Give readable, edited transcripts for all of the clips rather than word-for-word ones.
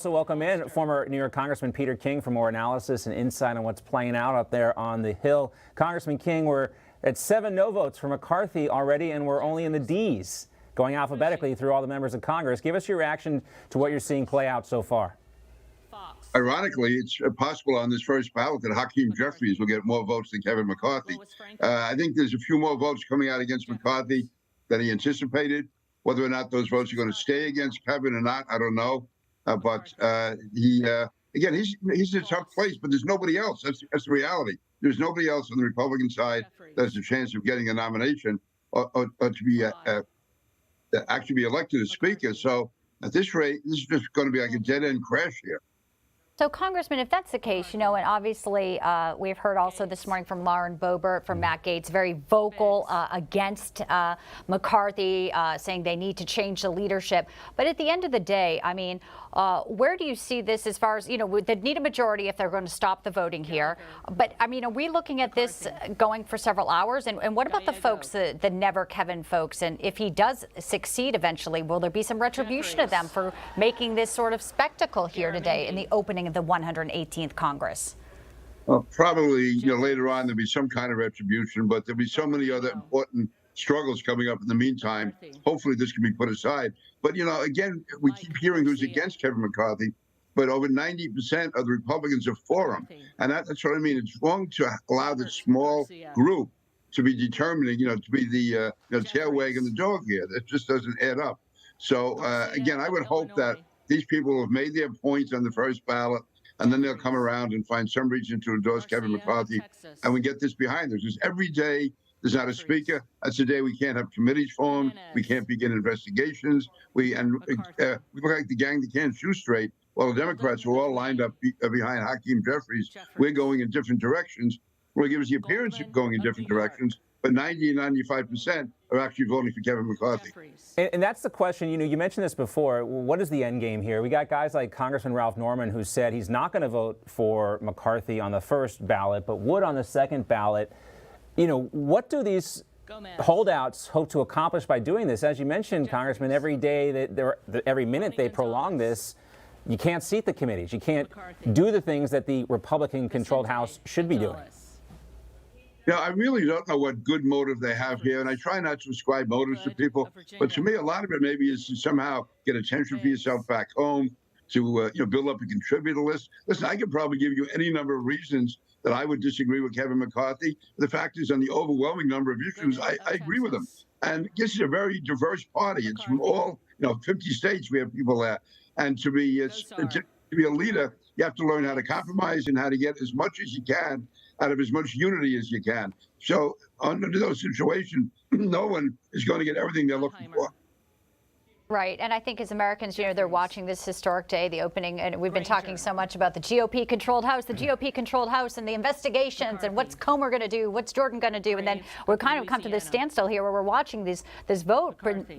So welcome in former New York Congressman Peter King for more analysis and insight on what's playing out there on the Hill. Congressman King, we're at 7 no votes for McCarthy already, and we're only in the D's, going alphabetically through all the members of Congress. Give us your reaction to what you're seeing play out so far. Ironically, it's possible on this first ballot that Hakeem Jeffries will get more votes than Kevin McCarthy. I think there's a few more votes coming out against McCarthy than he anticipated. Whether or not those votes are going to stay against Kevin or not, I don't know. Again, he's in a tough place, but there's nobody else. That's the reality. There's nobody else on the Republican side that has a chance of getting a nomination or to be actually be elected as Speaker. So at this rate, this is just going to be like a dead-end crash here. So, Congressman, if that's the case, and obviously we've heard also this morning from Lauren Boebert, from Matt Gaetz, very vocal against McCarthy, saying they need to change the leadership. But at the end of the day, I mean, where do you see this as far as, they need a majority if they're going to stop the voting here. But, I mean, are we looking at this going for several hours? And what about the folks, the Never Kevin folks? And if he does succeed eventually, will there be some retribution to them for making this sort of spectacle here today in the opening of the 118th Congress? Well, probably, later on there'll be some kind of retribution, but there'll be so many other important struggles coming up in the meantime. Hopefully this can be put aside. But, again, we keep hearing who's against Kevin McCarthy, but over 90% of the Republicans are for him. And that's what I mean. It's wrong to allow this small group to be determining, to be the tail wagging the dog here. That just doesn't add up. So, again, I would hope that these people have made their points on the first ballot, and then they'll come around and find some reason to endorse Kevin McCarthy, and we get this behind us. Because every day there's not a speaker, that's the day we can't have committees formed, we can't begin investigations, we look like the gang that can't shoot straight. While the Democrats are all lined up behind Hakeem Jeffries, we're going in different directions. Well, it gives the appearance of going in different directions, but 90 and 95% are actually voting for Kevin McCarthy. And that's the question. You mentioned this before. What is the end game here? We got guys like Congressman Ralph Norman, who said he's not going to vote for McCarthy on the first ballot, but would on the second ballot. What do these holdouts hope to accomplish by doing this? As you mentioned, Congressman, every day, every minute they prolong this, you can't seat the committees. You can't do the things that the Republican-controlled House should be doing. I really don't know what good motive they have here, and I try not to ascribe motives to people. But to me, a lot of it maybe is to somehow get attention for yourself back home, to build up a contributor list. Listen, I could probably give you any number of reasons that I would disagree with Kevin McCarthy. The fact is, on the overwhelming number of issues, I agree with him. And this is a very diverse party. It's from all 50 states. We have people there, and to be a leader, you have to learn how to compromise and how to get as much as you can out of as much unity as you can. So under those situations, no one is going to get everything they're looking for. Right. And I think as Americans, they're watching this historic day, the opening, and we've been talking so much about the GOP-controlled House, and the investigations, and what's Comer going to do, what's Jordan going to do, and then we're kind of come to this standstill here where we're watching this vote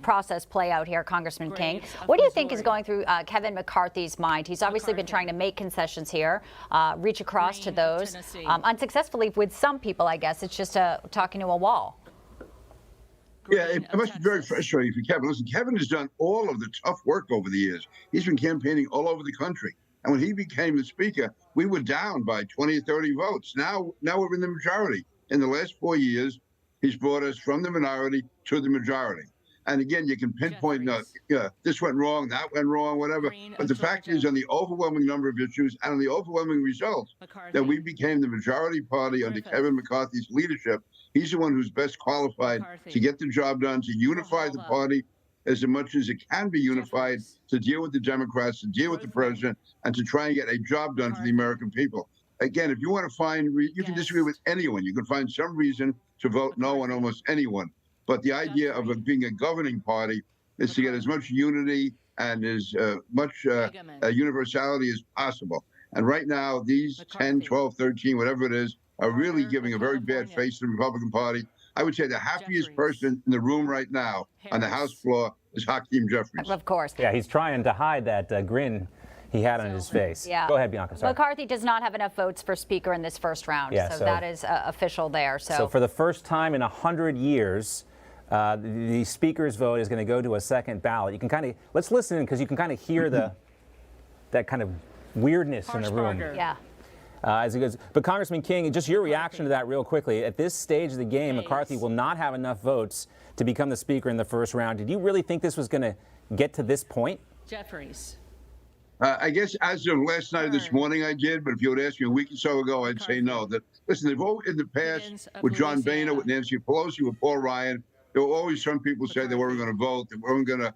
process play out here, Congressman King. What do you think is going through Kevin McCarthy's mind? He's obviously been trying to make concessions here, reach across to those, unsuccessfully with some people, I guess. It's just talking to a wall. Yeah, it must be very frustrating for Kevin. Listen, Kevin has done all of the tough work over the years. He's been campaigning all over the country. And when he became the Speaker, we were down by 20 or 30 votes. Now we're in the majority. In the last 4 years, he's brought us from the minority to the majority. And again, you can pinpoint, this went wrong, that went wrong, whatever. But the fact is, on the overwhelming number of issues and on the overwhelming results, that we became the majority party under Kevin McCarthy's leadership. He's the one who's best qualified to get the job done, to unify the party as much as it can be unified, to deal with the Democrats, to deal with the president, and to try and get a job done for the American people. Again, if you want to find, you can disagree with anyone. You can find some reason to vote no on almost anyone. But the idea of it being a governing party is to get as much unity and as much universality as possible. And right now, these 10, 12, 13, whatever it is, are really giving a very bad face to the Republican Party. I would say the happiest person in the room right now on the House floor is Hakeem Jeffries. Of course. Yeah, he's trying to hide that grin he had on his face. Yeah. Go ahead, Bianca. Sorry. McCarthy does not have enough votes for Speaker in this first round, so that is official there. So for the first time in 100 years, the Speaker's vote is going to go to a second ballot. You can kind of, let's listen because you can kind of hear the that kind of weirdness in the room. Yeah. As it goes. But Congressman King, just your reaction to that real quickly. At this stage of the game, McCarthy will not have enough votes to become the speaker in the first round. Did you really think this was going to get to this point? Jeffries. I guess as of last night or this morning, I did. But if you would ask me a week or so ago, I'd say no. That listen, they've always in the past with John Boehner, with Nancy Pelosi, with Paul Ryan. There were always some people say they weren't going to vote, they weren't going to,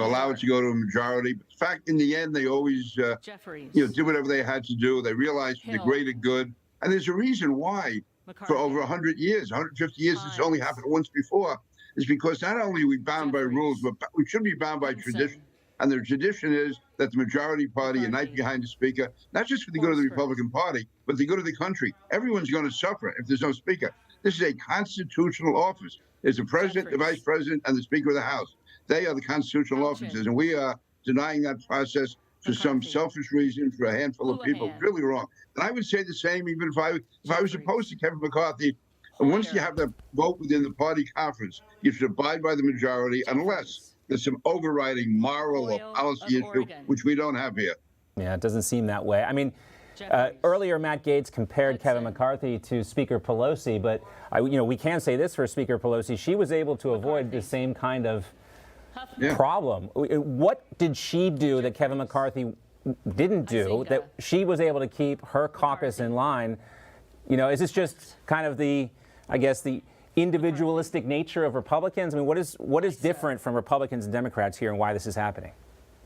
allow it to go to a majority. But in fact, in the end, they always, did whatever they had to do. They realized for the greater good. And there's a reason why, for over 100 years, 150 years, this only happened once before. Is because not only are we bound by rules, but we should be bound by tradition. And the tradition is that the majority party unite behind the speaker, not just for the good of the Republican Party, but the good of the country. Everyone's going to suffer if there's no speaker. This is a constitutional office. There's the president, the vice president, and the speaker of the House. They are the constitutional officers, and we are denying that process for some selfish reason for a handful of people. It's really wrong. And I would say the same even if I was opposed to Kevin McCarthy. And once you have that vote within the party conference, you should abide by the majority unless there's some overriding moral or policy issue, which we don't have here. Yeah, it doesn't seem that way. I mean, earlier Matt Gaetz compared Kevin McCarthy to Speaker Pelosi, but we can say this for Speaker Pelosi: she was able to avoid the same kind of problem. What did she do that Kevin McCarthy didn't do that she was able to keep her caucus in line? Is this just kind of the individualistic nature of Republicans? I mean, what is different from Republicans and Democrats here, and why this is happening?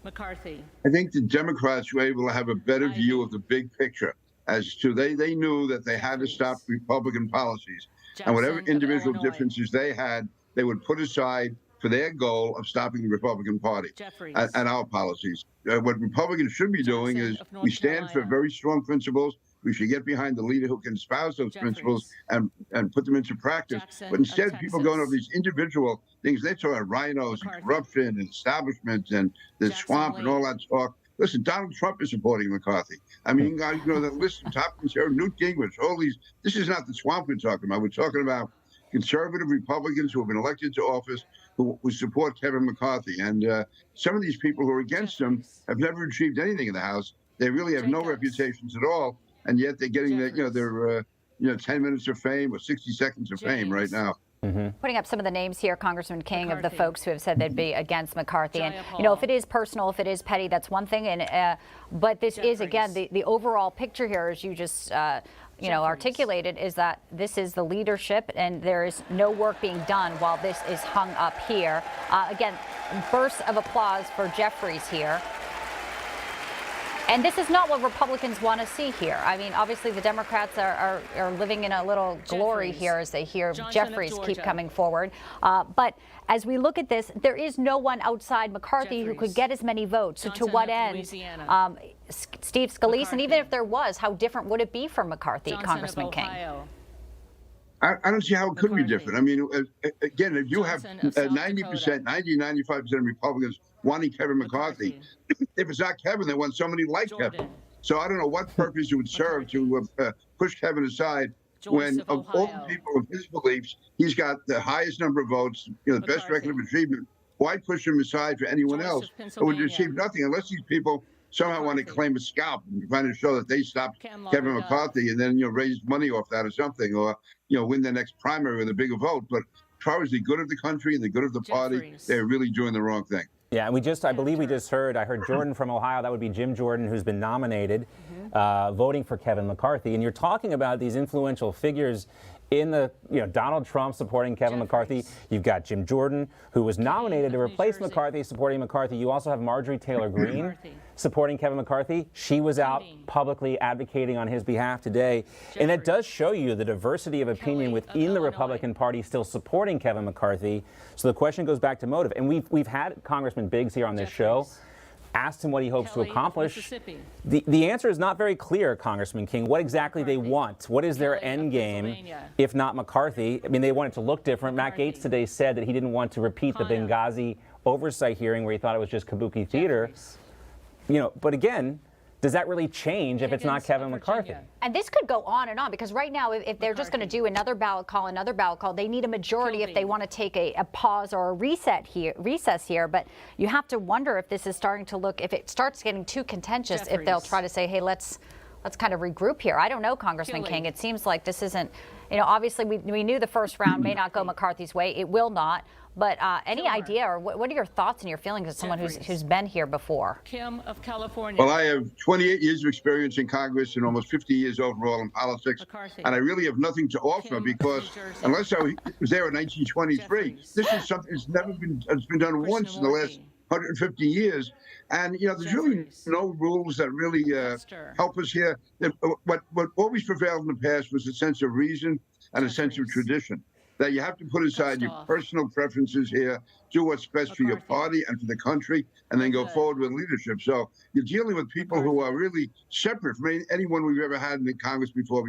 McCarthy. I think the Democrats were able to have a better view of the big picture as to they knew that they had to stop Republican policies, and whatever individual differences they had, they would put aside for their goal of stopping the Republican Party and our policies. What Republicans should be doing is we stand for very strong principles. We should get behind the leader who can espouse those principles and put them into practice. But instead, people going over these individual things. They talk about rhinos and corruption and establishment and the swamp and all that talk. Listen, Donald Trump is supporting McCarthy. I mean, the list of top conservative, Newt Gingrich, all these. This is not the swamp we're talking about. We're talking about conservative Republicans who have been elected to office who support Kevin McCarthy. And some of these people who are against him have never achieved anything in the House. They really have no reputations at all. And yet they're getting their 10 minutes of fame or 60 seconds of fame right now. Putting up some of the names here, Congressman King, of the folks who have said they'd be against McCarthy. And, if it is personal, if it is petty, that's one thing. And but this is, again, the overall picture here, as you just, articulated, is that this is the leadership and there is no work being done while this is hung up here. Again, bursts of applause for Jeffries here. And this is not what Republicans want to see here. I mean, obviously, the Democrats are living in a little glory here as they hear Jeffries keep coming forward. But as we look at this, there is no one outside McCarthy who could get as many votes. So to what end? Steve Scalise, and even if there was, how different would it be for McCarthy, Congressman King? I don't see how it could be different. I mean, again, if you have 90%, 95% of Republicans wanting Kevin McCarthy, if it's not Kevin, they want somebody like Kevin. So I don't know what purpose it would serve to push Kevin aside when, of all the people of his beliefs, he's got the highest number of votes, the best record of achievement. Why push him aside for anyone else who would achieve nothing unless these people somehow want to claim a scalp and trying to show that they stopped Kevin McCarthy and then raise money off that or something, or win the next primary with a bigger vote. But as far as the good of the country and the good of the party, they're really doing the wrong thing. Yeah, and I believe we just heard, I heard Jordan from Ohio, that would be Jim Jordan, who's been nominated, voting for Kevin McCarthy. And you're talking about these influential figures in the, Donald Trump supporting Kevin McCarthy. You've got Jim Jordan, who was nominated to replace McCarthy, supporting McCarthy. You also have Marjorie Taylor Greene supporting Kevin McCarthy. She was out publicly advocating on his behalf today. And that does show you the diversity of opinion within the Republican Party still supporting Kevin McCarthy. So the question goes back to motive. And we've had Congressman Biggs here on this show. Asked him what he hopes to accomplish. The answer is not very clear, Congressman King, what exactly they want. What is their end game, if not McCarthy? I mean, they want it to look different. Matt Gaetz today said that he didn't want to repeat the Benghazi oversight hearing where he thought it was just kabuki theater. But again, does that really change if it's not Higgins Kevin of McCarthy? Virginia. And this could go on and on, because right now, if they're just going to do another ballot call, they need a majority if they want to take a pause or a recess here. But you have to wonder if this is starting to look, if it starts getting too contentious, if they'll try to say, hey, let's kind of regroup here. I don't know, Congressman King. It seems like this isn't, obviously we knew the first round may not go McCarthy's way. It will not. But any idea, or what are your thoughts and your feelings as someone who's been here before? Kim of California. Well, I have 28 years of experience in Congress and almost 50 years overall in politics. McCarthy. And I really have nothing to offer Kim, because New Jersey. unless I was there in 1923, this is something that's never been, it's been done once in the last 150 years. And, there's really no rules that really help us here. What always prevailed in the past was a sense of reason and a sense of tradition. That you have to put aside your personal preferences here, do what's best for your party and for the country, and then go forward with leadership. So you're dealing with people who are really separate from anyone we've ever had in the Congress before.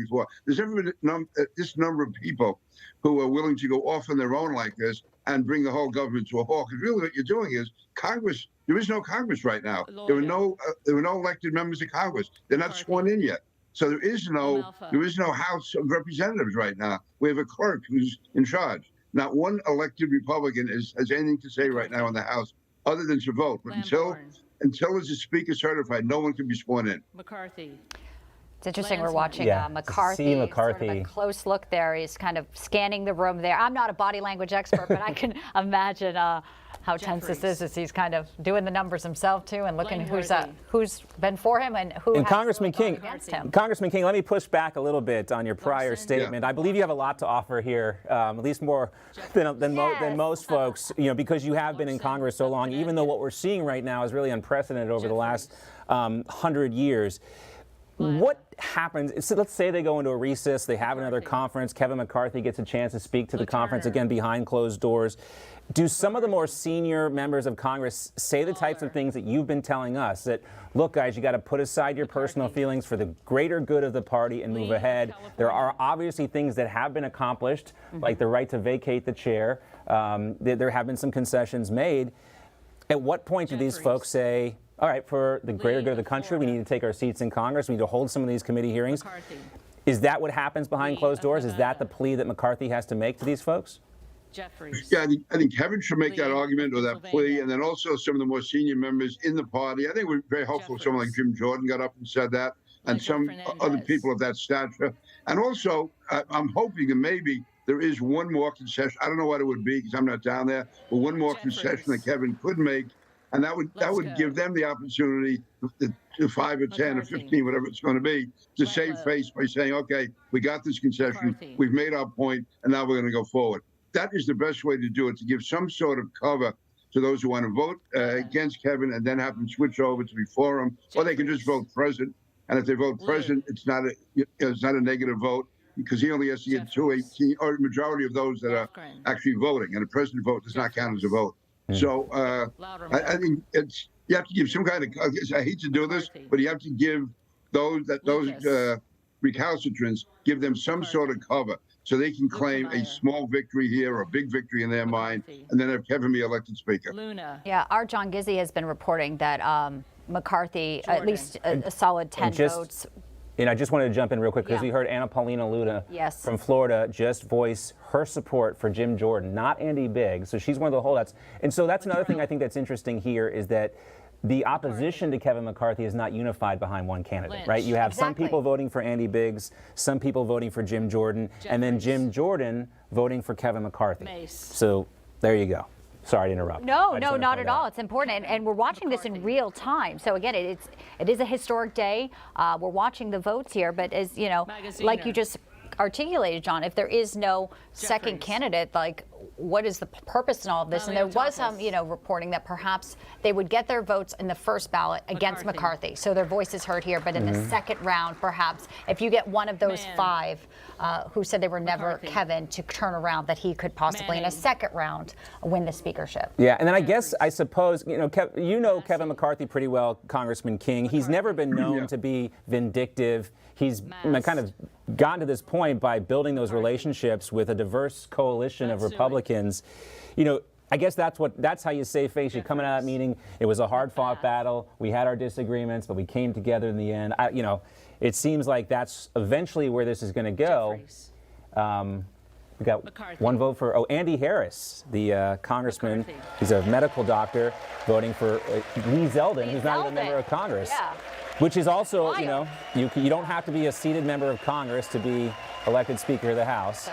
There's never been this number of people who are willing to go off on their own like this and bring the whole government to a halt. Because really what you're doing is Congress, there is no Congress right now. There were no elected members of Congress. They're not sworn in yet. So there is no House of Representatives right now. We have a clerk who's in charge. Not one elected Republican has anything to say right now in the House other than to vote. But until there's a speaker certified, no one can be sworn in. McCarthy. It's interesting. We're watching McCarthy. See McCarthy. Sort of a close look there. He's kind of scanning the room there. I'm not a body language expert, but I can imagine how tense this is as he's kind of doing the numbers himself too and looking who's been for him and who has Congressman King, against him. Congressman King, let me push back a little bit on your prior statement. I believe you have a lot to offer here, at least more than most folks, because you have been in Congress so long, even though what we're seeing right now is really unprecedented over the last 100 years. What happens? So let's say they go into a recess, they have another conference, Kevin McCarthy gets a chance to speak to the conference again behind closed doors. Do some of the more senior members of Congress say the types of things that you've been telling us, that, look, guys, you got to put aside your personal feelings for the greater good of the party and move ahead? There are obviously things that have been accomplished, like the right to vacate the chair. There have been some concessions made. At what point do these folks say, all right, for the greater good of the country, we need to take our seats in Congress, we need to hold some of these committee hearings? Is that what happens behind closed doors? Is that the plea that McCarthy has to make to these folks? Yeah, I think Kevin should make that argument or that plea, and then also some of the more senior members in the party. I think we're very hopeful someone like Jim Jordan got up and said that, and some other people of that stature. And also, I'm hoping that maybe there is one more concession. I don't know what it would be because I'm not down there, but one more concession that Kevin could make. And that would give them the opportunity, to 5 or 10 or 15, whatever it's going to be, to save face by saying, okay, we got this concession, we've made our point, and now we're going to go forward. That is the best way to do it, to give some sort of cover to those who want to vote against Kevin and then have them switch over to be for him, or they can just vote present. And if they vote present, it's not a negative vote, because he only has to get 218, or a majority of those that are actually voting, and a present vote does not count as a vote. So I think you have to give some kind of, I hate to do this, but you have to give those recalcitrants, give them some sort of cover so they can claim a small victory here or a big victory in their mind, and then have Kevin be elected speaker. Yeah, our John Gizzi has been reporting that McCarthy, at least a solid 10 votes. I just wanted to jump in real quick because we heard Anna Paulina Luna from Florida just voice her support for Jim Jordan, not Andy Biggs. So she's one of the holdouts. And so that's another thing I think that's interesting here is that the opposition to Kevin McCarthy is not unified behind one candidate, right? You have some people voting for Andy Biggs, some people voting for Jim Jordan, and then Jim Jordan voting for Kevin McCarthy. So there you go. Sorry to interrupt. No, not at all. It's important, and we're watching this in real time. So again, it is a historic day. We're watching the votes here, but as you know, like you just articulated, John, if there is no second candidate, like what is the purpose in all of this? And there was some, reporting that perhaps they would get their votes in the first ballot against McCarthy. So their voice is heard here, but in the second round, perhaps, if you get one of those 5 who said they were never Kevin to turn around, that he could possibly in a second round win the speakership. Yeah, and then I suppose, Kevin McCarthy pretty well, Congressman King. He's never been known to be vindictive. He's kind of gotten to this point by building those relationships with a diverse coalition of Republicans. I guess that's how you save face. You're coming out of that meeting. It was a hard-fought battle. We had our disagreements, but we came together in the end. It seems like that's eventually where this is going to go. We got McCarthy. one vote for Andy Harris, the congressman. McCarthy. He's a medical doctor voting for Lee Zeldin, who's not even a member of Congress. Yeah. Which is also, Wild. you don't have to be a seated member of Congress to be elected Speaker of the House.